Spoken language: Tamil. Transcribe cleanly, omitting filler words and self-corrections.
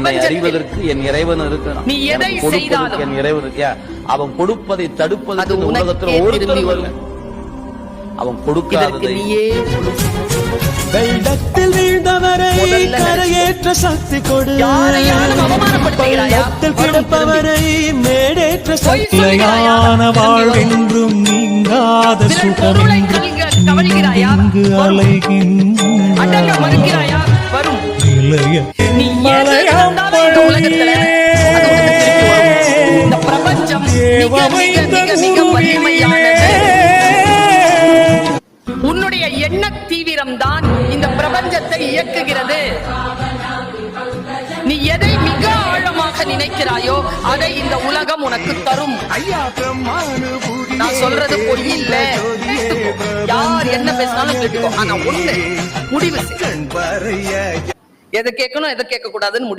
அறிவதற்கு என் இறைவன் இருக்கிறான். நீ எதை செய்தாலும் என் இறைவன் இருக்கியா, அவன் கொடுப்பதை தடுப்பதற்கு இந்த உலகத்தில் ஒருத்தரும் இல்லை. அவன் கொடுக்காததை வெள்ளத்தில் வீழ்ந்தவரை கரையேற்ற சக்தி கொடு, பள்ளத்தில் கிடப்பவரை மேடேற்ற சக்தியான வாழ்வென்றும் நீங்காத சுகமென்று இங்கு அலைகின்றாயா வரும் இந்த பிரபஞ்சம் மிக வலிமையானது. உன்னுடைய எண்ண தீவிரம் தான் இந்த பிரபஞ்சத்தை இயக்குகிறது. நீ எதை மிக ஆழமாக நினைக்கிறாயோ அதை இந்த உலகம் உனக்கு தரும். நான் சொல்றது பொய் இல்ல, யார் என்ன பேசினாலும் கேட்டுக்கோ. ஆனா ஒண்ணு முடிவு, எதை கேட்கணும் எதை கேட்க கூடாதுன்னு முடிவு.